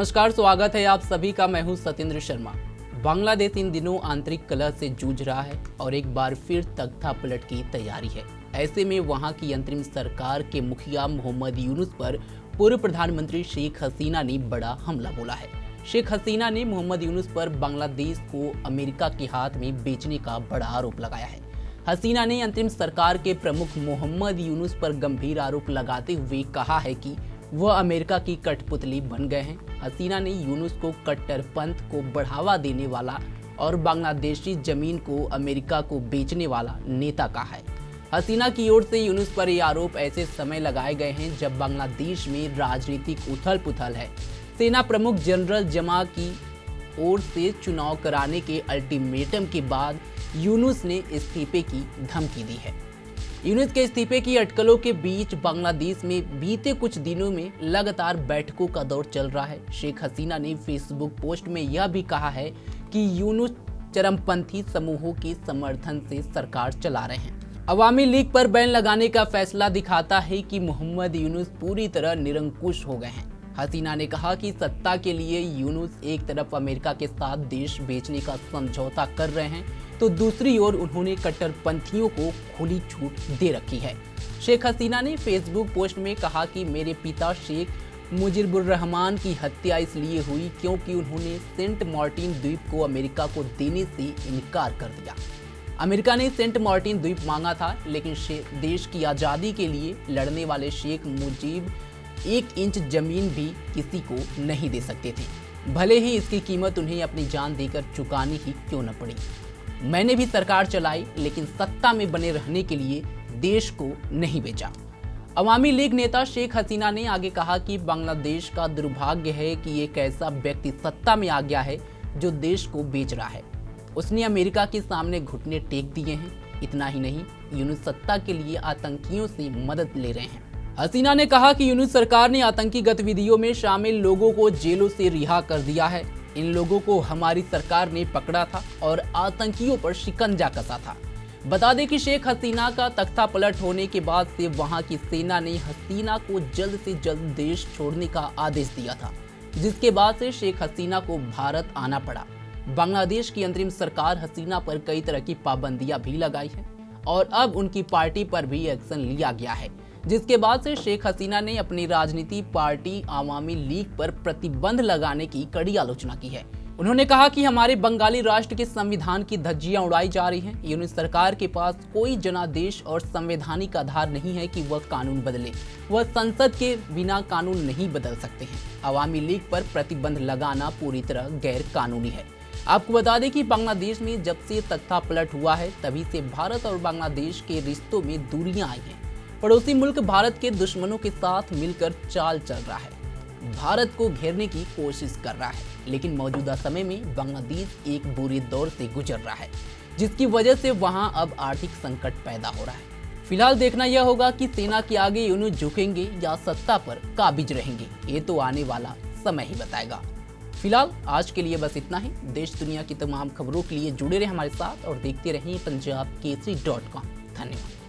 नमस्कार, स्वागत है आप सभी का। मैं हूं सत्येंद्र शर्मा। बांग्लादेश इन दिनों आंतरिक कलह से जूझ रहा है और एक बार फिर तख्तापलट की तैयारी है। ऐसे में वहां की अंतरिम सरकार के मुखिया मोहम्मद यूनुस पर पूर्व प्रधानमंत्री शेख हसीना ने बड़ा हमला बोला है। शेख हसीना ने मोहम्मद यूनुस पर बांग्लादेश को अमेरिका के हाथ में बेचने का बड़ा आरोप लगाया है। हसीना ने अंतरिम सरकार के प्रमुख मोहम्मद यूनुस पर गंभीर आरोप लगाते हुए कहा है कि वह अमेरिका की कठपुतली बन गए हैं। हसीना ने यूनुस को कट्टरपंथ को बढ़ावा देने वाला और बांग्लादेशी जमीन को अमेरिका को बेचने वाला नेता कहा है। हसीना की ओर से यूनुस पर ये आरोप ऐसे समय लगाए गए हैं जब बांग्लादेश में राजनीतिक उथल पुथल है। सेना प्रमुख जनरल जमा की ओर से चुनाव कराने के अल्टीमेटम के बाद यूनुस ने इस्तीफे की धमकी दी है। यूनुस के इस्तीफे की अटकलों के बीच बांग्लादेश में बीते कुछ दिनों में लगातार बैठकों का दौर चल रहा है। शेख हसीना ने फेसबुक पोस्ट में यह भी कहा है कि यूनुस चरमपंथी समूहों के समर्थन से सरकार चला रहे हैं। अवामी लीग पर बैन लगाने का फैसला दिखाता है कि मोहम्मद यूनुस पूरी तरह निरंकुश हो गए हैं। हसीना ने कहा कि सत्ता के लिए यूनुस एक तरफ अमेरिका के साथ देश बेचने का समझौता कर रहे हैं तो दूसरी ओर उन्होंने कट्टरपंथियों को खुली छूट दे रखी है। शेख हसीना ने फेसबुक पोस्ट में कहा कि मेरे पिता शेख मुजीबुर रहमान की हत्या इसलिए हुई क्योंकि उन्होंने सेंट मार्टिन द्वीप को अमेरिका को देने से इनकार कर दिया। अमेरिका ने सेंट मार्टिन द्वीप मांगा था, लेकिन देश की आज़ादी के लिए लड़ने वाले शेख मुजीब 1 इंच जमीन भी किसी को नहीं दे सकते थे, भले ही इसकी कीमत उन्हें अपनी जान देकर चुकानी ही क्यों न पड़ी। मैंने भी सरकार चलाई, लेकिन सत्ता में बने रहने के लिए देश को नहीं बेचा। अवामी लीग नेता शेख हसीना ने आगे कहा कि बांग्लादेश का दुर्भाग्य है कि एक ऐसा व्यक्ति सत्ता में आ गया है जो देश को बेच रहा है। उसने अमेरिका के सामने घुटने टेक दिए हैं। इतना ही नहीं, यूनुस सत्ता के लिए आतंकियों से मदद ले रहे हैं। हसीना ने कहा कि यूनुस सरकार ने आतंकी गतिविधियों में शामिल लोगों को जेलों से रिहा कर दिया है। इन लोगों को हमारी सरकार ने पकड़ा था और आतंकियों पर शिकंजा कसा था। बता दें कि शेख हसीना का तख्तापलट होने के बाद से वहां की सेना ने हसीना को जल्द से जल्द देश छोड़ने का आदेश दिया था, जिसके बाद से शेख हसीना को भारत आना पड़ा। बांग्लादेश की अंतरिम सरकार हसीना पर कई तरह की पाबंदियां भी लगाई है और अब उनकी पार्टी पर भी एक्शन लिया गया है, जिसके बाद से शेख हसीना ने अपनी राजनीति पार्टी अवामी लीग पर प्रतिबंध लगाने की कड़ी आलोचना की है। उन्होंने कहा कि हमारे बंगाली राष्ट्र के संविधान की धज्जियां उड़ाई जा रही हैं। यूनुस सरकार के पास कोई जनादेश और संवैधानिक आधार नहीं है कि वह कानून बदले। वह संसद के बिना कानून नहीं बदल सकते हैं। अवामी लीग पर प्रतिबंध लगाना पूरी तरह गैर कानूनी है। आपको बता दें कि बांग्लादेश में जब से तख्तापलट हुआ है तभी से भारत और बांग्लादेश के रिश्तों में दूरियां आई हैं। पड़ोसी मुल्क भारत के दुश्मनों के साथ मिलकर चाल चल रहा है, भारत को घेरने की कोशिश कर रहा है, लेकिन मौजूदा समय में बांग्लादेश एक बुरे दौर से गुजर रहा है, जिसकी वजह से वहां अब आर्थिक संकट पैदा हो रहा है। फिलहाल देखना यह होगा कि सेना के आगे यूनुस झुकेंगे या सत्ता पर काबिज रहेंगे, ये तो आने वाला समय ही बताएगा। फिलहाल आज के लिए बस इतना ही। देश दुनिया की तमाम खबरों के लिए जुड़े रहे हमारे साथ और देखते रहें पंजाब केसरी.com। धन्यवाद।